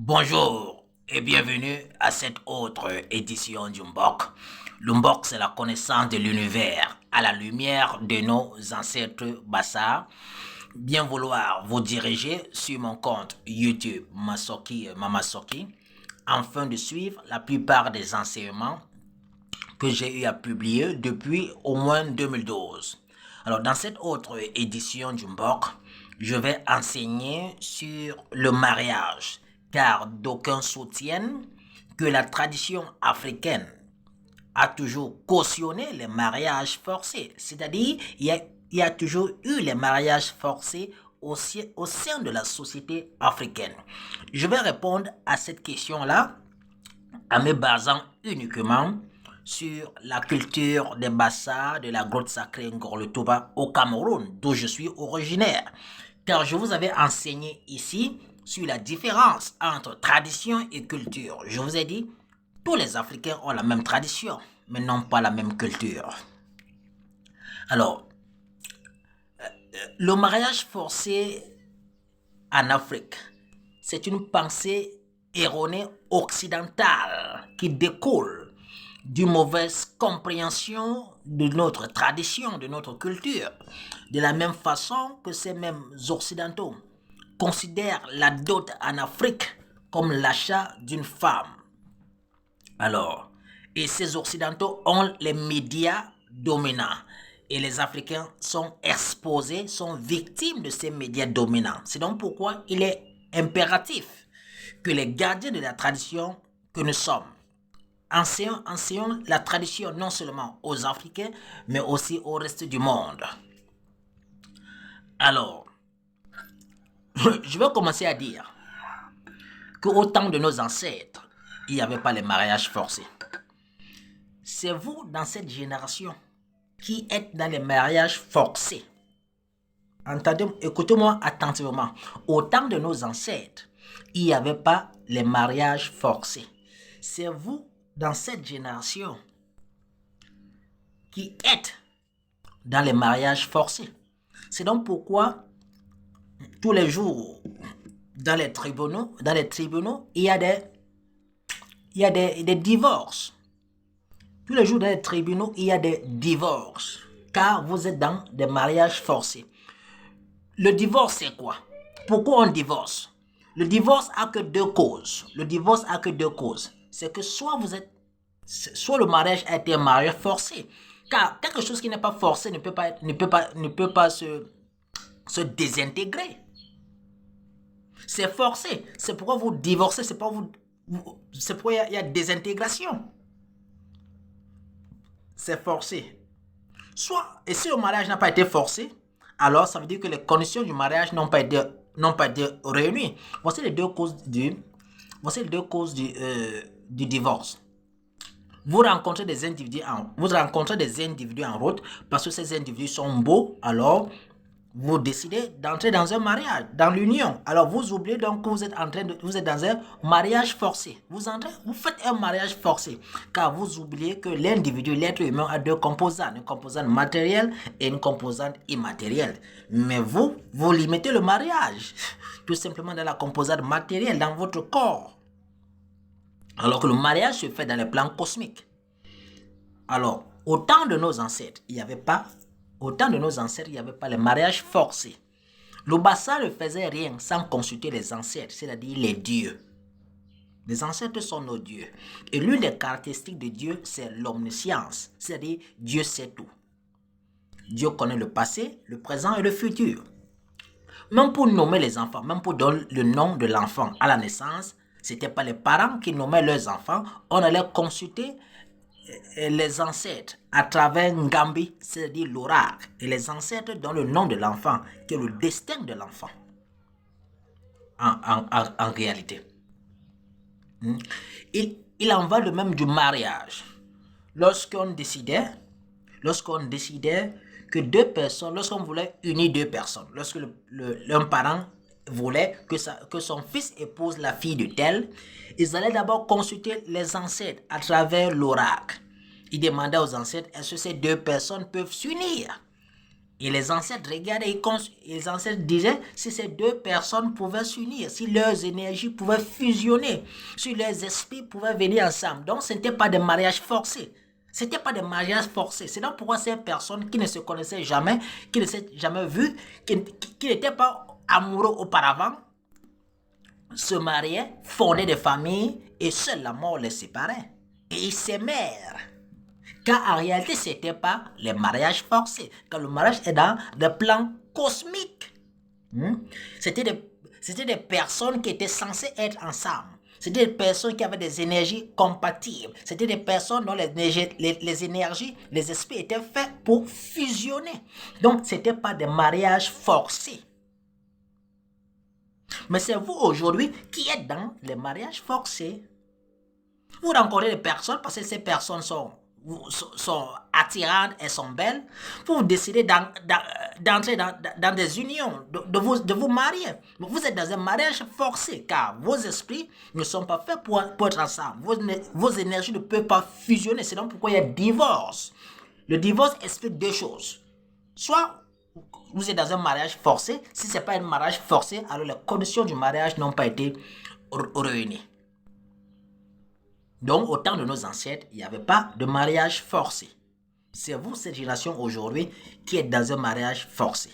Bonjour et bienvenue à cette autre édition du Mbok. Le Mbok, c'est la connaissance de l'univers à la lumière de nos ancêtres Bassa. Bien vouloir vous diriger sur mon compte YouTube Masoki Mamasoki afin de suivre la plupart des enseignements que j'ai eu à publier depuis au moins 2012. Alors, dans cette autre édition du Mbok, je vais enseigner sur le mariage, car d'aucuns soutiennent que la tradition africaine a toujours cautionné les mariages forcés. C'est-à-dire, il y a toujours eu les mariages forcés au sein de la société africaine. Je vais répondre à cette question-là en me basant uniquement sur la culture des Bassa, de la grotte sacrée Ngorle-Touba au Cameroun, d'où je suis originaire. Car je vous avais enseigné ici sur la différence entre tradition et culture. Je vous ai dit, tous les Africains ont la même tradition, mais n'ont pas la même culture. Alors, le mariage forcé en Afrique, c'est une pensée erronée occidentale qui découle d'une mauvaise compréhension de notre tradition, de notre culture. De la même façon que ces mêmes occidentaux considèrent la dot en Afrique comme l'achat d'une femme. Alors, et ces occidentaux ont les médias dominants. Et les Africains sont exposés, sont victimes de ces médias dominants. C'est donc pourquoi il est impératif que les gardiens de la tradition que nous sommes, enseignons la tradition non seulement aux Africains, mais aussi au reste du monde. Alors, je vais commencer à dire qu'au temps de nos ancêtres, il n'y avait pas les mariages forcés. C'est vous, dans cette génération, qui êtes dans les mariages forcés. Entendez, écoutez-moi attentivement. Au temps de nos ancêtres, il n'y avait pas les mariages forcés. C'est vous, dans cette génération, qui êtes dans les mariages forcés. C'est donc pourquoi, tous les jours, dans les tribunaux, il y a des divorces. Tous les jours dans les tribunaux, il y a des divorces. Car vous êtes dans des mariages forcés. Le divorce, c'est quoi? Pourquoi on divorce? Le divorce a que deux causes. C'est que soit le mariage a été un mariage forcé. Car quelque chose qui n'est pas forcé ne peut pas se désintégrer. C'est forcé. C'est pourquoi vous divorcez. C'est pourquoi il y a désintégration. C'est forcé. Et si le mariage n'a pas été forcé, alors ça veut dire que les conditions du mariage n'ont pas été réunies. Voici les deux causes du divorce. Vous rencontrez des individus en route parce que ces individus sont beaux, alors vous décidez d'entrer dans un mariage, dans l'union. Alors vous oubliez donc que vous êtes dans un mariage forcé. Vous faites un mariage forcé, car vous oubliez que l'individu, l'être humain, a deux composantes, une composante matérielle et une composante immatérielle. Mais vous limitez le mariage, tout simplement dans la composante matérielle, dans votre corps. Alors que le mariage se fait dans les plans cosmiques. Alors, au temps de nos ancêtres, il n'y avait pas les mariages forcés. Le Bassa ne faisait rien sans consulter les ancêtres, c'est-à-dire les dieux. Les ancêtres sont nos dieux. Et l'une des caractéristiques de Dieu, c'est l'omniscience, c'est-à-dire Dieu sait tout. Dieu connaît le passé, le présent et le futur. Même pour nommer les enfants, même pour donner le nom de l'enfant à la naissance, ce n'était pas les parents qui nommaient leurs enfants, on allait consulter les ancêtres à travers Ngambi, c'est-à-dire l'oracle, et les ancêtres donnent le nom de l'enfant, qui est le destin de l'enfant, en réalité. Il en va de même du mariage. Lorsqu'on décidait que deux personnes, lorsqu'on voulait unir deux personnes, lorsque l'un parent voulait que son fils épouse la fille de tel, ils allaient d'abord consulter les ancêtres à travers l'oracle. Ils demandaient aux ancêtres, est-ce que ces deux personnes peuvent s'unir? Et les ancêtres regardaient, les ancêtres disaient, si ces deux personnes pouvaient s'unir, si leurs énergies pouvaient fusionner, si leurs esprits pouvaient venir ensemble. Donc, ce n'était pas des mariages forcés. Ce n'était pas des mariages forcés. C'est donc pourquoi ces personnes qui ne se connaissaient jamais, qui ne s'étaient jamais vues, qui n'étaient pas amoureux auparavant, se mariaient, fondaient des familles, et seule la mort les séparait. Et ils s'aimèrent. Car en réalité, ce n'était pas les mariages forcés. Car le mariage est dans le plan cosmique. C'était des personnes qui étaient censées être ensemble. C'était des personnes qui avaient des énergies compatibles. C'était des personnes dont les énergies, les esprits étaient faits pour fusionner. Donc, ce n'était pas des mariages forcés. Mais c'est vous aujourd'hui qui êtes dans les mariages forcés. Vous rencontrez des personnes parce que ces personnes sont attirantes et sont belles. Vous décidez d'entrer dans des unions, de vous marier. Vous êtes dans un mariage forcé car vos esprits ne sont pas faits pour être ensemble. Vos énergies ne peuvent pas fusionner. C'est donc pourquoi il y a divorce. Le divorce explique deux choses. Soit vous êtes dans un mariage forcé. Si ce n'est pas un mariage forcé, alors les conditions du mariage n'ont pas été réunies. Donc, au temps de nos ancêtres, il n'y avait pas de mariage forcé. C'est vous, cette génération aujourd'hui, qui êtes dans un mariage forcé.